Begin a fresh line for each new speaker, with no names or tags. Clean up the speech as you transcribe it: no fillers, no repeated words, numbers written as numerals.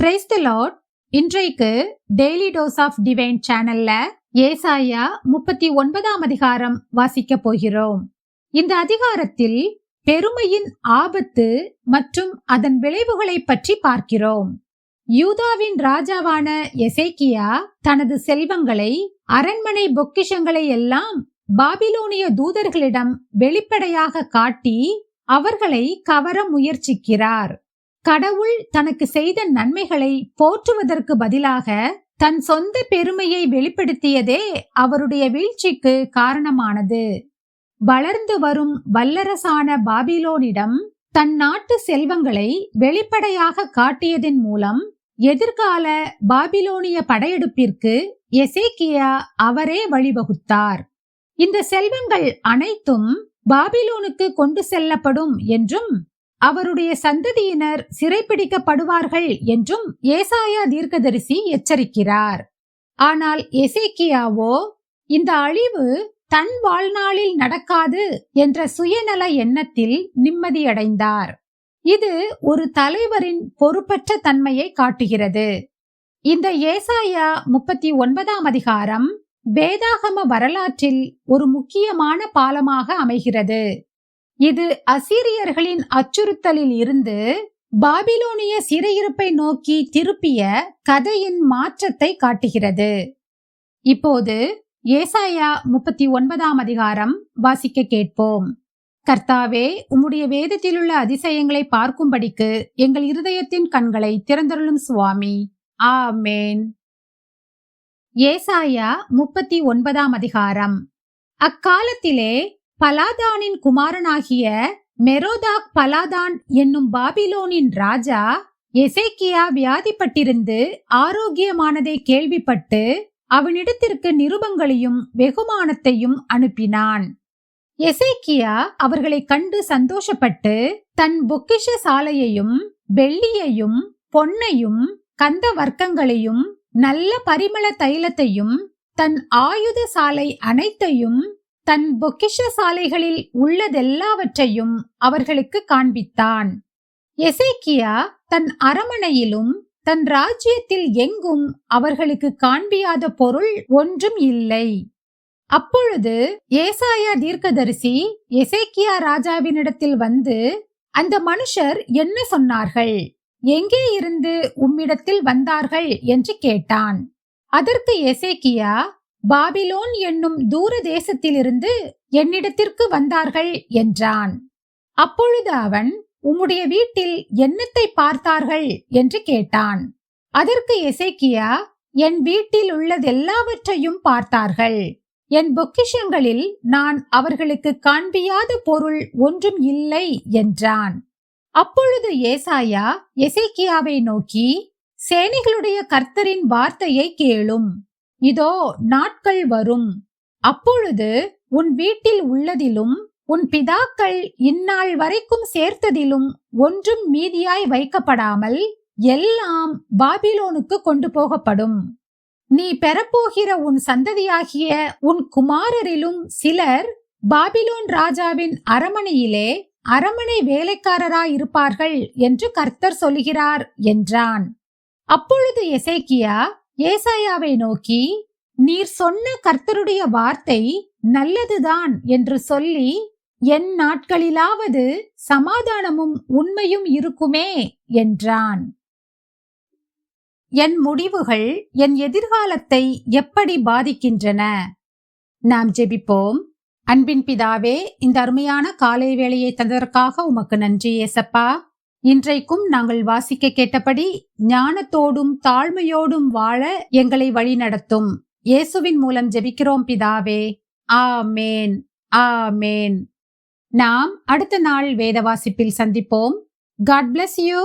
Praise the Lord. இன்றைக்கு daily dose of divine சேனல்ல ஏசாயா 39ஆம் அதிகாரம் வாசிக்க போகிறோம். இந்த அதிகாரத்தில் பெருமையின் ஆபத்து மற்றும் அதன் விளைவுகளை பற்றி பார்க்கிறோம். யூதாவின் ராஜாவான எசேக்கியா தனது செல்வங்களை, அரண்மனை பொக்கிஷங்களை எல்லாம் பாபிலோனிய தூதர்களிடம் வெளிப்படையாக காட்டி அவர்களை கவர முயற்சிக்கிறார். கடவுள் தனக்கு செய்த நன்மைகளை போற்றுவதற்கு பதிலாக தன் சொந்த பெருமையை வெளிப்படுத்தியதே அவருடைய வீழ்ச்சிக்கு காரணமானது. வளர்ந்து வரும் வல்லரசான பாபிலோனிடம் தன் நாட்டு செல்வங்களை வெளிப்படையாக காட்டியதன் மூலம் எதிர்கால பாபிலோனிய படையெடுப்பிற்கு எசேக்கியா அவரே வழிவகுத்தார். இந்த செல்வங்கள் அனைத்தும் பாபிலோனுக்கு கொண்டு செல்லப்படும் என்றும் அவருடைய சந்ததியினர் சிறைப்பிடிக்கப்படுவார்கள் என்றும் ஏசாயா தீர்க்கதரிசி எச்சரிக்கிறார். ஆனால் எசேக்கியாவோ இந்த அழிவு தன் வாழ்நாளில் நடக்காது என்ற சுயநல எண்ணத்தில் நிம்மதியடைந்தார். இது ஒரு தலைவரின் பொறுப்பற்ற தன்மையை காட்டுகிறது. இந்த ஏசாயா 39ஆம் அதிகாரம் வேதாகம வரலாற்றில் ஒரு முக்கியமான பாலமாக அமைகிறது. இது அசீரியர்களின் அச்சுறுத்தலில் இருந்து பாபிலோனிய சிறையிருப்பை நோக்கி திருப்பிய கதையின் மாற்றத்தை காட்டுகிறது. இப்போது ஏசாயா 39ஆம் அதிகாரம் வாசிக்க கேட்போம். கர்த்தாவே, உம்முடைய வேதத்திலுள்ள அதிசயங்களை பார்க்கும்படிக்கு எங்கள் இருதயத்தின் கண்களை திறந்தருளும் சுவாமி. ஆமேன். ஏசாயா 39ஆம் அதிகாரம். அக்காலத்திலே பலாதானின் குமாரனாகிய மெரோதாக் பலாதான் என்னும் பாபிலோனின் ராஜா எசேக்கியா வியாதிப்பட்டிருந்து ஆரோக்கியமானதை கேள்விப்பட்டு அவனிடத்திற்கு நிருபங்களையும் வெகுமானத்தையும் அனுப்பினான். எசேக்கியா அவர்களை கண்டு சந்தோஷப்பட்டு தன் பொக்கிஷ சாலையையும் வெள்ளியையும் பொன்னையும் கந்த வர்க்கங்களையும் நல்ல பரிமள தைலத்தையும் தன் ஆயுத சாலை அனைத்தையும் தன் பொக்கிஷ சாலைகளில் உள்ளதெல்லாவற்றையும் அவர்களுக்கு காண்பித்தான். எசேக்கியா தன் அரமனையிலும் தன் ராஜ்யத்தில் எங்கும் அவர்களுக்கு காண்பியாத பொருள் ஒன்றும் இல்லை. அப்பொழுது ஏசாயா தீர்க்கதரிசி எசேக்கியா ராஜாவினிடத்தில் வந்து, அந்த மனுஷர் என்ன சொன்னார்கள்? எங்கே இருந்து உம்மிடத்தில் வந்தார்கள் என்று கேட்டான். அதற்கு எசேக்கியா, பாபிலோன் என்னும் தூர தேசத்திலிருந்து என்னிடத்திற்கு வந்தார்கள் என்றான். அப்பொழுது அவன், உம்முடைய வீட்டில் என்னத்தை பார்த்தார்கள் என்று கேட்டான். அதற்கு எசேக்கியா, என் வீட்டில் உள்ளதெல்லாவற்றையும் பார்த்தார்கள். என் பொக்கிஷங்களில் நான் அவர்களுக்கு காண்பியாத பொருள் ஒன்றும் இல்லை என்றான். அப்பொழுது ஏசாயா எசேக்கியாவை நோக்கி, சேனைகளுடைய கர்த்தரின் வார்த்தையை கேளும். இதோ நாட்கள் வரும், அப்பொழுது உன் வீட்டில் உள்ளதிலும் உன் பிதாக்கள் இந்நாள் வரைக்கும் சேர்த்ததிலும் ஒன்றும் மீதியாய் வைக்கப்படாமல் எல்லாம் பாபிலோனுக்கு கொண்டு போகப்படும். நீ பெறப்போகிற உன் சந்ததியாகிய உன் குமாரரிலும் சிலர் பாபிலோன் ராஜாவின் அரமனையிலே அரமனை வேலைக்காரராயிருப்பார்கள் என்று கர்த்தர் சொல்கிறார் என்றான். அப்பொழுது எசேக்கியா ஏசாயாவை நோக்கி, நீர் சொன்ன கர்த்தருடைய வார்த்தை நல்லதுதான் என்று சொல்லி, என் நாட்களிலாவது சமாதானமும் உண்மையும் இருக்குமே என்றான். என் முடிவுகள் என் எதிர்காலத்தை எப்படி பாதிக்கின்றன? நாம் ஜெபிப்போம். அன்பின் பிதாவே, இந்த அருமையான காலை வேளையை தந்ததற்காக உமக்கு நன்றி ஏசப்பா. இன்றைக்கும் நாங்கள் வாசிக்க கேட்டபடி ஞானத்தோடும் தாழ்மையோடும் வாழ எங்களை வழி நடத்தும். இயேசுவின் மூலம் ஜெபிக்கிறோம் பிதாவே. ஆமேன், ஆமேன். நாம் அடுத்த நாள் வேத வாசிப்பில் சந்திப்போம். God bless you.